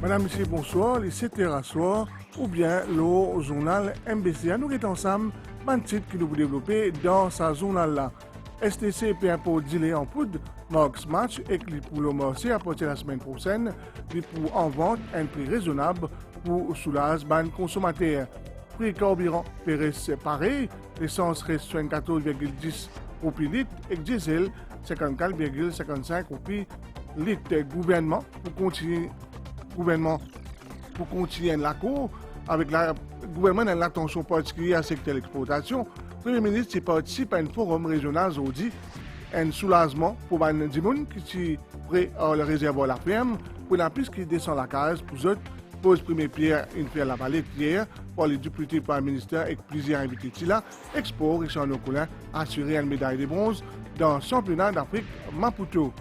Madame, Monsieur, bonsoir, les 7h soir, ou bien le journal MBC. Nous sommes ensemble, un titre que nous vous développer dans sa journal-là. STC peut pour dealer en poudre, Marx Match et pour le marché à partir de la semaine prochaine, pour en vente un prix raisonnable pour soulager les consommateurs. Prix carburant reste pareil, l'essence reste 74,10 roupies litre et diesel 54,55 roupies litre. Gouvernement pour continuer la cour avec le gouvernement dans l'attention particulière à secteur l'exploitation. Le Premier ministre participe à un forum régional aujourd'hui, un soulagement pour les gens qui sont prêts à le réservoir la ferme, pour la piste qui descend la case, pour eux, pose première pierre une pierre la vallée hier, pour les députés par le ministère et plusieurs invités là, Expo, Richard Nocolin a assuré une médaille de bronze dans le championnat d'Afrique Maputo.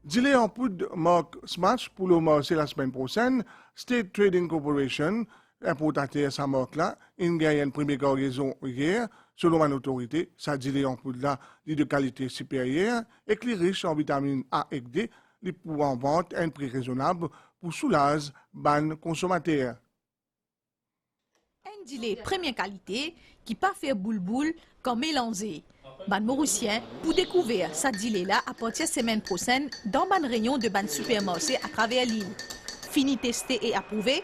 Dealer en poudre Mark Smash pour le marché la semaine prochaine, State Trading Corporation, importateur sa marque là, il gagne une première cargaison hier. Selon une autorité, sa dealer en poudre là est de qualité supérieure et qui est riche en vitamines A et D, il peut en vendre à un prix raisonnable pour soulager les consommateurs. Un dealer première qualité qui pas fait boule-boule comme mélangé. Ban Mauricien pour découvrir sa dealer là à partir de la semaine prochaine dans ban rayon de ban supermarché à travers l'île. Fini testé et approuvé,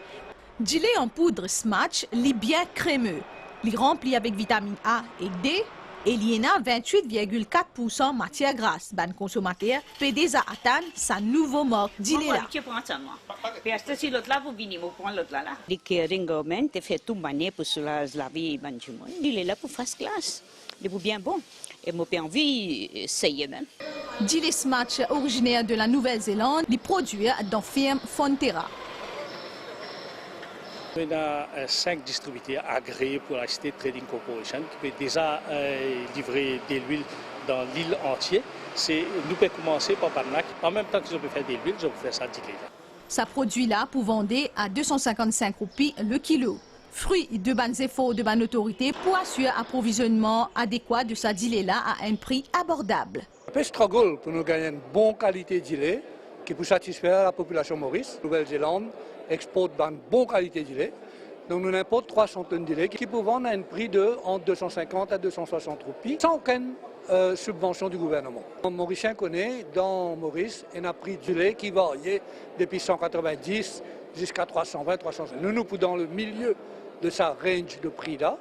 dealer en poudre Smatch est bien crémeux. Il rempli avec vitamine A et D et il y en a 28,4% matière grasse. Ban consommateur peut déjà atteindre sa nouveau marque dealer là. Le caring government fait tout manier pour soulager la vie ban du monde. Il est là pour first class. Il est bien bon. Et moi j'ai envie d'essayer même. Dealer Smatch originaire de la Nouvelle-Zélande, il produit dans la firme Fonterra. On a 5 distributeurs agréés pour la State Trading Corporation qui peut déjà livrer de l'huile dans l'île entière. Nous pouvons commencer par Barnac. En même temps que je peux faire de l'huile, je peux faire ça dealer. Ça produit-là pour vendre à 255 roupies le kilo. Fruit de bonnes efforts de bonne autorité pour assurer approvisionnement adéquat de sa dealer-là à un prix abordable. Un peu struggle pour nous gagner une bonne qualité de dealer qui peut satisfaire la population Maurice, Nouvelle-Zélande. Exporte une bonne qualité de lait. Donc nous importons 300 tonnes de lait qui peuvent vendre à un prix de entre 250 à 260 roupies sans aucune subvention du gouvernement. Le Mauricien connaît, dans Maurice, un prix du lait qui varie depuis 190 jusqu'à 320, 350. Nous sommes dans le milieu de sa range de prix-là.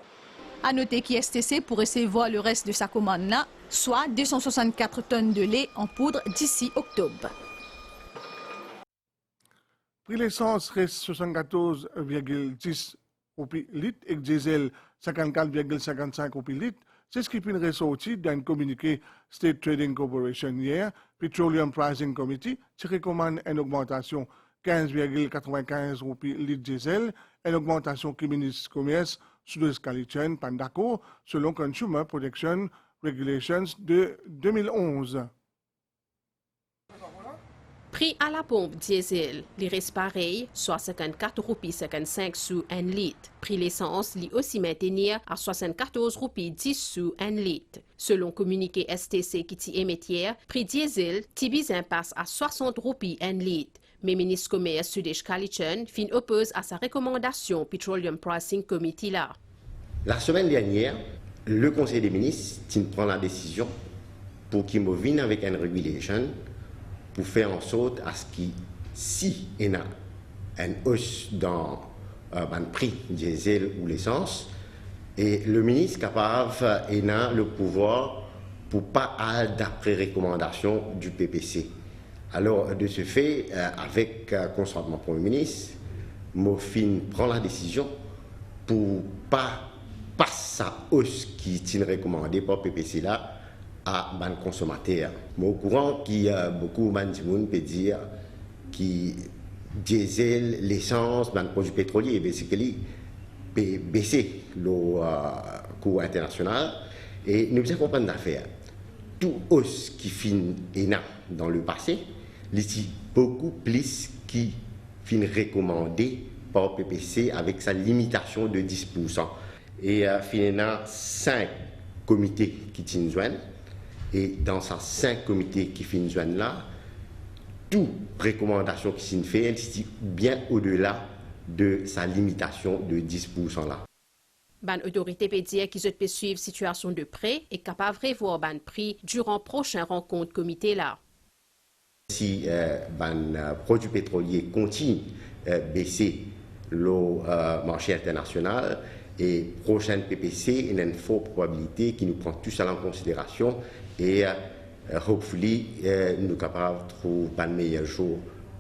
À noter qu'ISTC pour recevoir le reste de sa commande-là, soit 264 tonnes de lait en poudre d'ici octobre. Prix l'essence reste 74,10 roupies litre et diesel 54,55 roupies litre. C'est ce qui est ressorti d'un communiqué State Trading Corporation hier. Petroleum Pricing Committee qui recommande une augmentation 15,95 roupies litre diesel, une augmentation que le ministre du Commerce Sud-Est Calichen pas d'accord selon Consumer Protection Regulations de 2011. Prix à la pompe diesel, il reste pareil, soit 54 roupies 55 sous 1 litre. Prix l'essence, il aussi maintenir à 74 roupies 10 sous 1 litre. Selon communiqué STC qui t'y émettière, prix diesel, Tibizin passe à 60 roupies 1 litre. Mais le ministre du Commerce Sud-Est Calichen fin oppose à sa recommandation Petroleum Pricing Committee là. La semaine dernière, le Conseil des ministres prend la décision pour qu'il vienne avec une régulation pour faire en sorte à ce qu'il, si il y a une hausse dans le prix diesel ou l'essence, et le ministre capable il a le pouvoir pour pas aller d'après recommandation du PPC. Alors, de ce fait, avec consentement Premier ministre, Mofin prend la décision pour pas passer sa hausse qui est recommandée par PPC là à ban consommateur. Mais au courant qu'il y a beaucoup de gens peut dire que diesel, l'essence, ban produits pétroliers, peut baisser le coût international. Et nous devons comprendre l'affaire. Tout hausse qui finit dans le passé, c'est beaucoup plus qui finit recommandé par PPC avec sa limitation de 10%. Et finalement, 5 comités qui tiennent. Et dans ces 5 comités qui finissent là, toute recommandation qui s'y fait, elle bien au-delà de sa limitation de 10% là. Ban autorité peut dire qu'ils peut suivre situation de près et capable de voir ban prix durant prochaine rencontre comité là. Si ban produits pétroliers continue baisser le marché international et prochaine PPC, il y a une forte probabilité qui nous prend tout ça en considération et hopefully nous sommes capables de trouver un meilleur jour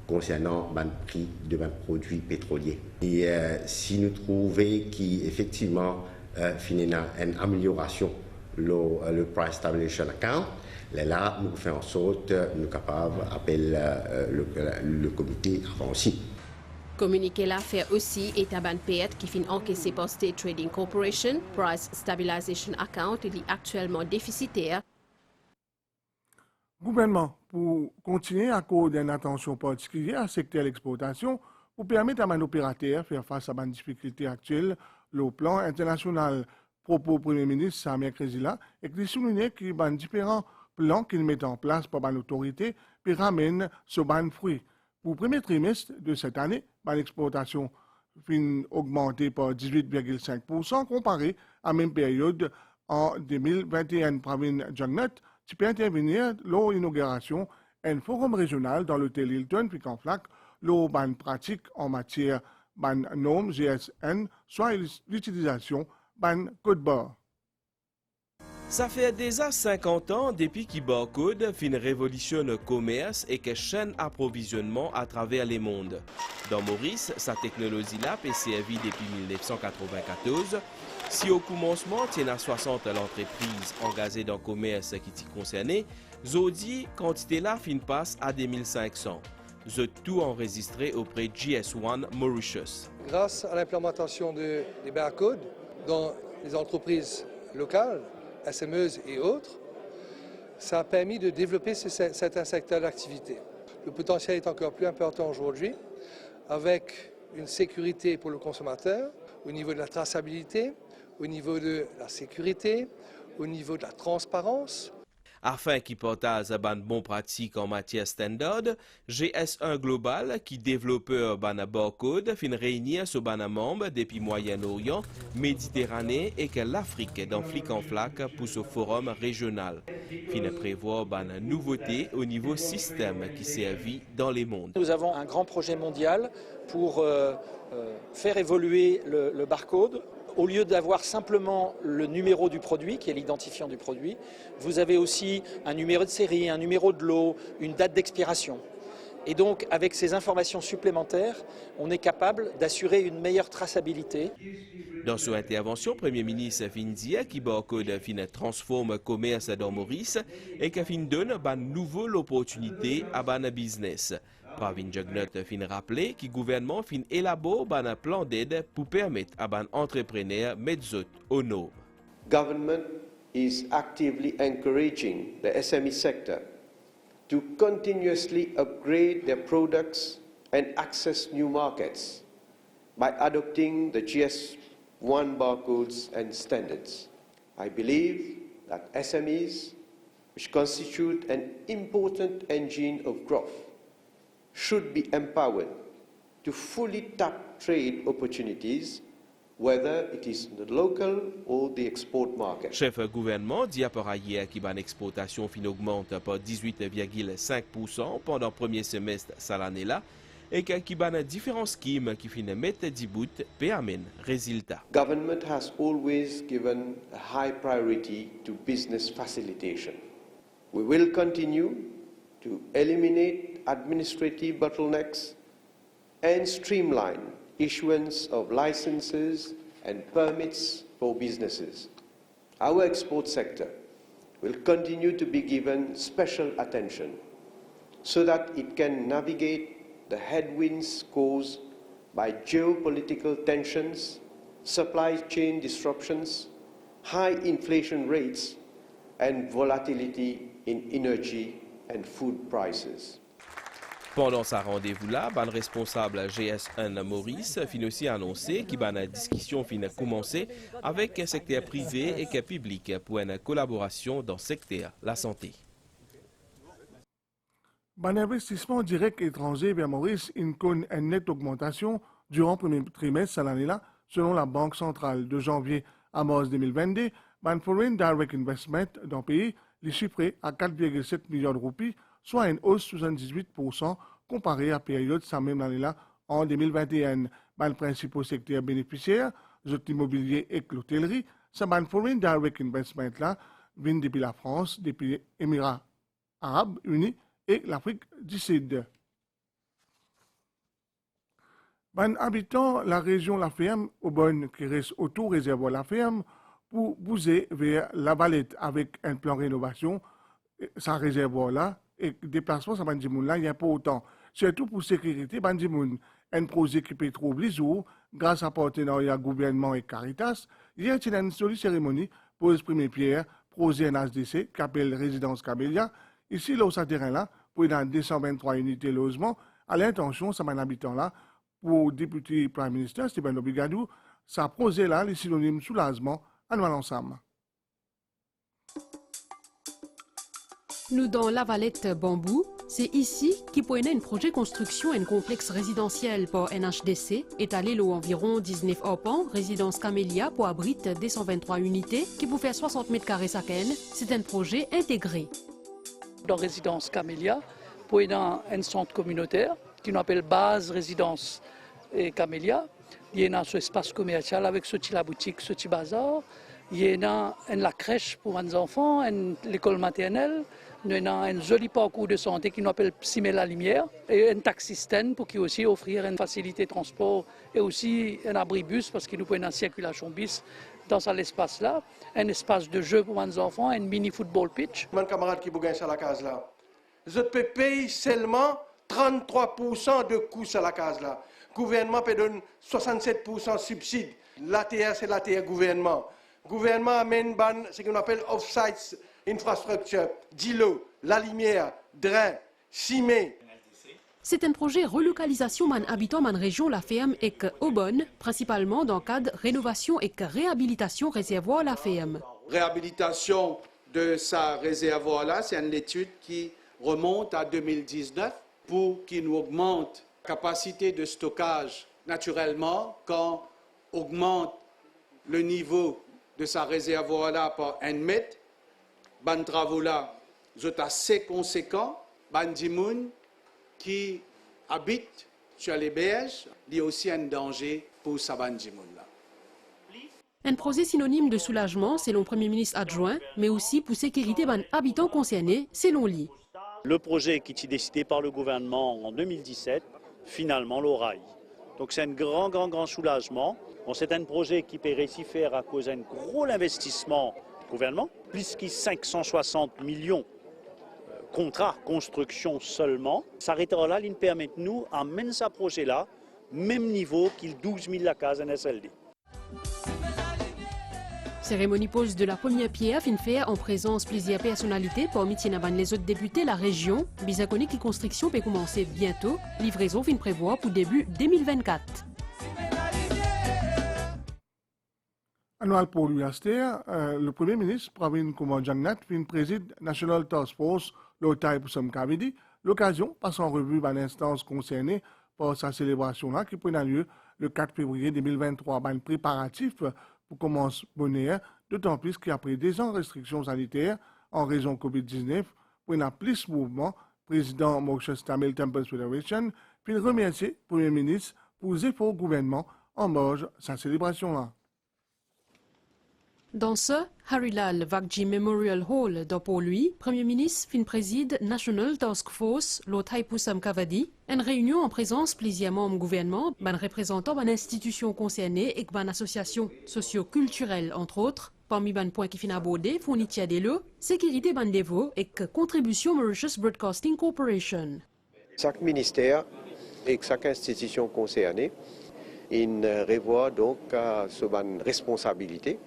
concernant le prix de produits pétroliers. Et si nous trouvons qu'effectivement il y a une amélioration le price stabilization account, là nous faisons en sorte nous sommes capables d'appeler le comité avant aussi. Communiqué là fait aussi état ban payette qui fin encaissé par State Trading Corporation, Price Stabilization Account est actuellement déficitaire. Gouvernement, pour continuer à accorder une attention particulière au secteur de l'exportation, pour permettre à un opérateur de faire face à une difficulté actuelle, le plan international propos Premier ministre Samia Krezila et qui souligne qu'il y a différents plans qu'il met en place par l'autorité pour ramener ce ban fruit. Pour le premier trimestre de cette année, l'exportation fin augmentée par 18,5% comparé à la même période en 2021. Pravin Jagnat, qui peut intervenir lors de l'inauguration d'un forum régional dans l'hôtel Hilton, puis qu'en flac, lors de pratique en matière de normes GSN, soit l'utilisation de code barre. Ça fait déjà 50 ans depuis que Barcode fin révolutionne le commerce et que chaîne approvisionnement à travers le monde. Dans Maurice, sa technologie-là peut servir depuis 1994. Si au commencement, il y a 60 l'entreprise engagée dans le commerce qui t'y concernait, aujourd'hui, quantité-là fin passe à 2500. J'ai tout enregistré auprès de GS1 Mauritius. Grâce à l'implémentation des barcodes dans les entreprises locales, SMEs et autres, ça a permis de développer certains secteurs d'activité. Le potentiel est encore plus important aujourd'hui, avec une sécurité pour le consommateur, au niveau de la traçabilité, au niveau de la sécurité, au niveau de la transparence. Afin qu'ils partagent une bonne pratique en matière standard, GS1 Global, qui développeur ban barcode, fin réunir ce ban membre depuis Moyen-Orient, Méditerranée et que l'Afrique dans flic en flac pour ce forum régional. Fin prévoir une nouveauté au niveau système qui servit dans les mondes. Nous avons un grand projet mondial pour faire évoluer le barcode. Au lieu d'avoir simplement le numéro du produit, qui est l'identifiant du produit, vous avez aussi un numéro de série, un numéro de lot, une date d'expiration. Et donc, avec ces informations supplémentaires, on est capable d'assurer une meilleure traçabilité. Dans son intervention, le Premier ministre Findia qui barcode fin transforme le commerce dans Maurice et qui fin donne une nouvelle opportunité à ban business. Pravin Jagnat fin rappelé que le gouvernement fin élabore un plan d'aide pour permettre à ban entrepreneurs mettre aux normes. Government is actively encouraging the SME sector to continuously upgrade their products and access new markets by adopting the GS1 barcodes and standards. I believe that SMEs, which constitute an important engine of growth, should be empowered to fully tap trade opportunities, whether it is the local or the export market. Chef gouvernement dit par ailleurs que l'exportation fin augmente par 18,5% pendant le premier semestre de l'année-là et qu'il y a différents schemes qui fin mettre 10 bouts pour amener résultat. Government has always given a high priority to business facilitation. We will continue to eliminate administrative bottlenecks and streamline issuance of licenses and permits for businesses. Our export sector will continue to be given special attention so that it can navigate the headwinds caused by geopolitical tensions, supply chain disruptions, high inflation rates, and volatility in energy and food prices. Pendant sa rendez-vous-là, le responsable GS1 Maurice fin aussi annoncé que la discussion fin commencé avec le secteur privé et le public pour une collaboration dans le secteur la santé. L'investissement direct étranger vers Maurice connaît une nette augmentation durant le premier trimestre de l'année-là, selon la Banque centrale. De janvier à mars 2022, le Foreign Direct Investment dans le pays est chiffré à 4,7 milliards de roupies, soit une hausse de 78% comparée à la période de cette même année-là en 2021. Le principal secteur bénéficiaire, l'immobilier et l'hôtellerie, c'est le Foreign Direct Investment là, vient depuis la France, depuis les Émirats arabes unis et l'Afrique du Sud. Les habitants de la région La Ferme, au bon qui reste autour réservoir La Ferme, pour bouger vers La Valette avec un plan de rénovation, sa réservoir là, et déplacement, ça bandimoun là, il y a pas autant. Surtout pour sécurité, bandimoun, un projet qui peut trouver les jours, grâce à partenariat gouvernement et Caritas, il y a une jolie cérémonie pour exprimer pierre, projet NHDC, qui appelle Résidence Camélia, ici, là, au terrain-là, pour dans 223 unités de logement, à l'intention, ça m'a habitant là, pour le député Prime Minister, Stephen Obigadou, ça projet-là, les synonymes soulagement, à nous ensemble. Nous, dans La Valette Bambou, c'est ici qu'il peut y avoir un projet de construction d'un complexe résidentiel pour NHDC, étalé l'eau environ 19 arpents, résidence Camélia pour abriter 223 unités, qui peut faire 60 mètres carrés chacun. C'est un projet intégré. Dans résidence Camélia, pour y avoir un centre communautaire qui nous appelle Base Résidence et Camélia. Il y a un espace commercial avec ce petit la boutique, ce petit bazar. Il y a la crèche pour les enfants, l'école maternelle. Il y a un joli parcours de santé qui nous appelle Psymé la Lumière. Et un taxi stand pour qui aussi offrir une facilité de transport et aussi un abribus parce qu'il nous peut une circulation bis dans cet espace-là. Un espace de jeu pour les enfants, un mini football pitch. Mon camarade qui bougagne sur la case là, je peux payer seulement 33% de coûts sur la case là. Le gouvernement peut donner 67% subside. L'ATR, c'est l'ATR gouvernement. Le gouvernement amène ce qu'on appelle off-site infrastructure, d'îlot, la lumière, drain, cimé. C'est un projet de relocalisation des habitants de la région La Ferme et Aubonne, principalement dans le cadre de rénovation et réhabilitation réservoir La Ferme. Réhabilitation de sa réservoir-là, c'est une étude qui remonte à 2019 pour qu'il nous augmente la capacité de stockage. Naturellement, quand on augmente le niveau de sa réservoir-là par 1 mètre, les travaux-là sont assez conséquents. Les gens qui habitent sur les berges, il y a aussi un danger pour ces gens-là. Un projet synonyme de soulagement selon le Premier ministre adjoint, mais aussi pour sécurité des habitants concernés selon lui. Le projet qui est décidé par le gouvernement en 2017, finalement l'oreille. Donc c'est un grand soulagement. Bon, c'est un projet qui peut réussir à cause d'un gros investissement du gouvernement, plus que 560 millions contrats construction seulement. S'arrêtera là, il permet nous à mener ce projet-là, même niveau qu'il 12 000 la case NSLD. Cérémonie pose de la première pierre fin faire en présence plusieurs personnalités parmi les autres députés de la région. Bisaconi qui construction peut commencer bientôt. Livraison fin prévoir pour début 2024. Annuel pour l'USTR, le Premier ministre Pravin Kumar Jagnnath préside National Task Force l'Otai Poussam Kavidi, l'occasion passe en revue par l'instance concernée par sa célébration-là qui prendra lieu le 4 février 2023. Un préparatif pour commencer bonheur, d'autant plus qu'après 2 ans de restrictions sanitaires en raison de COVID-19, pour un plus mouvement, président Mauritius Tamil Temple Federation puis remercier le Premier ministre pour les efforts du gouvernement en marge de sa célébration-là. Dans ce, Harilal Vakji Memorial Hall, pour lui, Premier ministre fin préside National Task Force, l'Otai Poussam Kavadi, une réunion en présence plusieurs membres du gouvernement, représentants d'une institution concernée et d'une association socio-culturelle, entre autres, parmi les points qui fin abordés, fourniture de l'eau, sécurité bandevo et contribution Mauritius Broadcasting Corporation. Chaque ministère et chaque institution concernée, il revoit donc sur une responsabilité.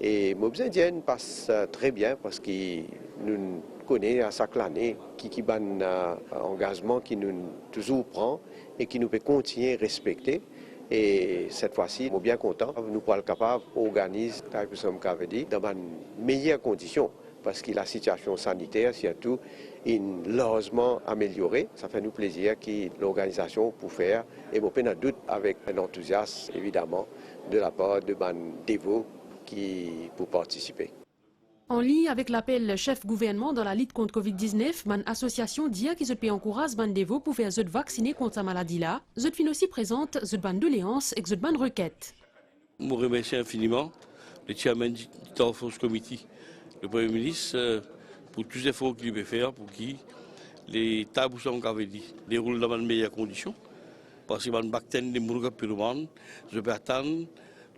Et Mobzindien passe très bien parce que nous connaissons à chaque année qui un engagement qui nous toujours prend et qui nous peut continuer à respecter. Et cette fois-ci, nous sommes bien contents. Nous sommes capables d'organiser dans de meilleures conditions parce que la situation sanitaire, surtout, est largement améliorée. Ça fait nous plaisir que l'organisation peut faire, et on peut en doute avec un enthousiasme, évidemment, de la part de Devo qui pour participer. En ligne avec l'appel chef gouvernement dans la lutte contre Covid-19, mon association dit qu'ils peut encourager Bandevo pour faire vacciner contre sa maladie-là. Zot fin aussi présente zot ban doléances et zot ban requête. Je remercie infiniment le chairman du Task Force Committee, le Premier ministre, pour tous les efforts qu'il veut faire pour que les tabous sont déroulent dans de meilleures conditions. Parce que les bactéries de Mourga Pyromane, je peux attendre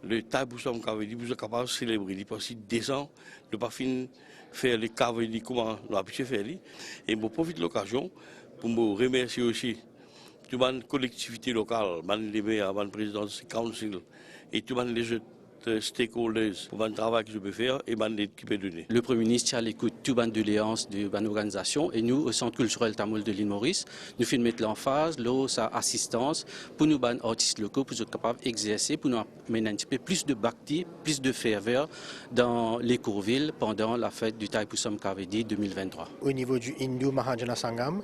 le tabou sont pour être capable de célébrer. Parce que des ans, ne pas faire les cavaliers comme on a pu faire. Et je profite de l'occasion pour me remercier aussi toute la collectivité locale, les maires, le président du council et tous les autres stakeholders pour le travail que je peux faire et l'aide qui peut donner. Le Premier ministre a l'écoute de toutes les doléances de l'organisation et nous, au Centre culturel Tamoul de l'île Maurice, nous faisons mettre l'emphase, sa assistance pour nous, les artistes locaux, pour être capables d'exercer, pour nous amener un petit peu plus de bhakti, plus de ferveur dans les courvilles pendant la fête du Thaipusam Kavedi 2023. Au niveau du Hindu Mahajana Sangam,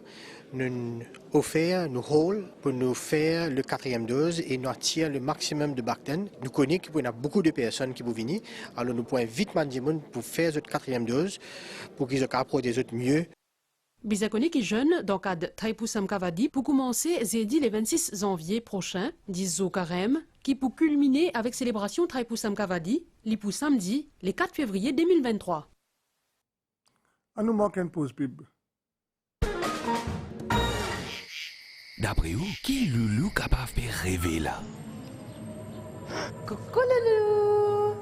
nous offrons nos rôles pour nous faire le 4e dose et nous attirer le maximum de bactéries. Nous connaissons qu'il y a beaucoup de personnes qui vont venir, alors nous pouvons vite mandimoun pour faire cette 4e dose pour qu'ils soient des autres mieux. Bizakone qui jeune dans le cadre Thaipusam Kavadi pour commencer jeudi le 26 janvier prochain, 10 au carême, qui pour culminer avec célébration Thaipusam Kavadi, pour samedi, le 4 février 2023. On nous manque une pause pub. D'après vous, qui est Loulou capable de rêver là? Coucou Loulou!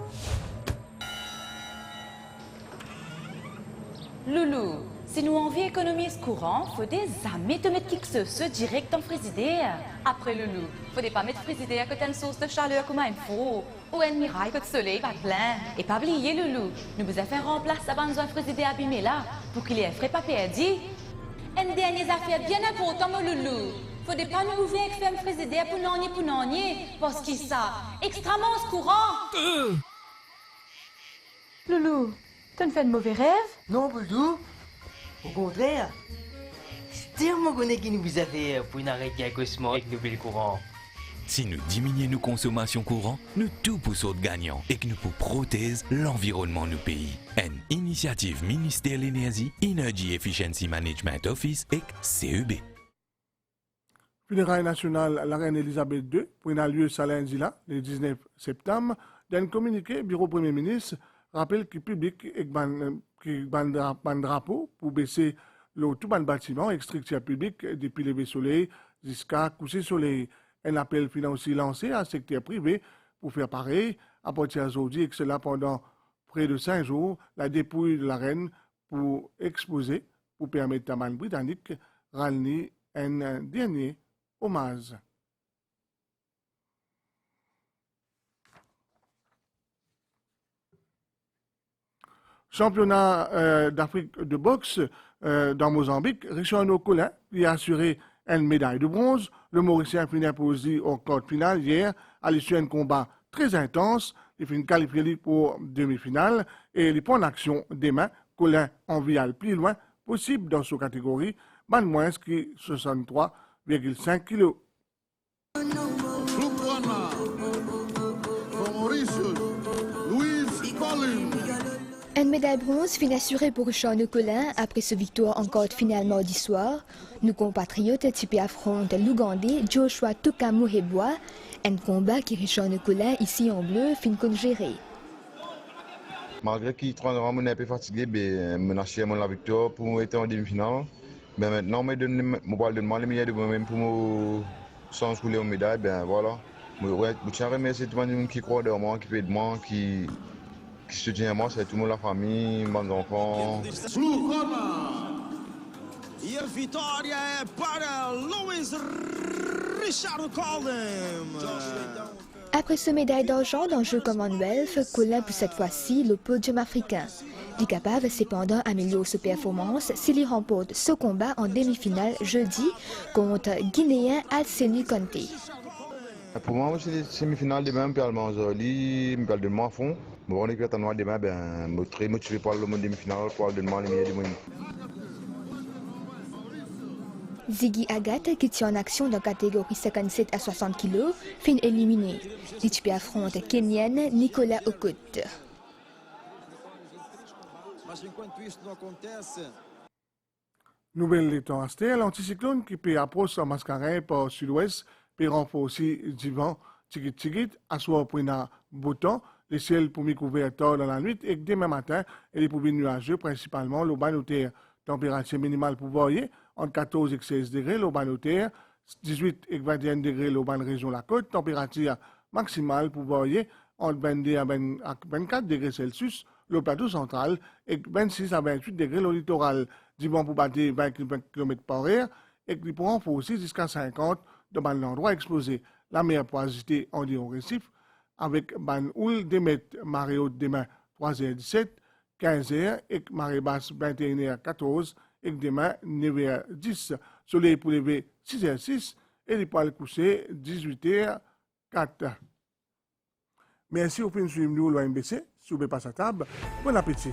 Loulou, si nous envie économiser courant, faut des amis te mettre quelque chose direct en frigidaire. Après Loulou, faut des pas mettre frigidaire que t'as une source de chaleur comme un four ou une miraille que le soleil pas plein. Et pas oublier Loulou, nous vous avons fait remplacer avant un frigidaire abîmé là pour qu'il ait un frais pas perdu. Une dernière affaire bien importante, mon Loulou. Faut des pas nous ouvrir avec ferme frigidaire pour n'en parce qu'il ça extrêmement courant. Loulou, t'as fait de mauvais rêves? Non, pas du tout. Au contraire. C'est tellement bonnet qui nous a fait pour arrêter un cosmo avec nos belles courants. Si nous diminuons nos consommations courantes, nous tout poussons de gagnants et que nous pouvons protéger l'environnement du pays. Une initiative ministère de l'Énergie, Energy Efficiency Management Office et CEB. Funérailles nationales la reine Elisabeth II pour un lieu lundi là, le 19 septembre. Dans un communiqué, le bureau Premier ministre rappelle que le public est un drapeau pour baisser tout le bâtiment et structure publique depuis lever soleil jusqu'à coucher soleil. Un appel financier lancé à secteur privé pour faire pareil à partir d'aujourd'hui et que cela pendant près de 5 jours, la dépouille de la reine pour exposer, pour permettre à man britannique rallier un dernier hommage. Championnat d'Afrique de boxe dans Mozambique, Richard Colin lui a assuré une médaille de bronze. Le Mauricien finit imposé au quart final hier à l'issue d'un combat très intense. Il finit qualifié pour demi-finale et il prend l'action demain. Colin envie le plus loin possible dans sa catégorie, moins que 63,5 kg. Une médaille bronze finit assurée pour Richard Colin après sa victoire en quart finale mardi soir. Nos compatriotes typés affrontent l'Ougandais Joshua Tukamuhebwa, un combat qui Richard Colin ici en bleu fin de gérer. Malgré qu'il est un peu fatigué, je suis la victoire pour être en demi-finale. Mais maintenant, je vais demander les médailles de moi-même pour me sans rouler aux médailles. Ben voilà. Je tiens à remercier tout le monde qui croit en moi, qui fait de moi, qui soutient moi, c'est tout le monde, la famille, mes enfants. E a vitória é para Luiz Richard Colin. Après ce médaille d'argent dans le jeu Commonwealth, Colin pour cette fois-ci le podium africain. Il est capable cependant d'améliorer sa performance s'il remporte ce combat en demi-finale jeudi contre Guinéen Alseni Conté. Pour moi, c'est les semi-finales de même, je vais de moi à fond. Bon, on est que noir demain, ben, très motivé pour le monde demi-finale, pour le demain les meilleurs du monde. Ziggy Agathe, qui tient en action dans la catégorie 57 à 60 kg, fin éliminé. L'Éthiopie affronte Kenyan Nicolas Okut. Nouvelle des temps astère, l'anticyclone qui peut approcher en mascarin par sud-ouest, peut renforcer du vent tigit à soir pour un beau temps, le ciel pour mi-couvert tard dans la nuit et demain matin, il est pour nuageux, principalement le bas de terre. Température minimale pour varier entre 14 et 16 degrés, le bas de terre, 18 et 21 degrés, le bas de région la côte, température maximale pour varier entre 22 à 24 degrés Celsius, le plateau central, et 26 à 28 degrés le littoral. Du vent pour battre 20 km par heure, et qui pourront renforcer jusqu'à 50 dans l'endroit exposé. La mer pour agiter environ récif, avec ban houle des mètres, marée haute demain 3h17, 15h, et marée basse 21h14, et demain 9h10. Soleil pour lever 6h06, et les poils couchés 18h04. Merci au fin de suivre nous, l'OMBC. Si vous ne passez à table, bon appétit.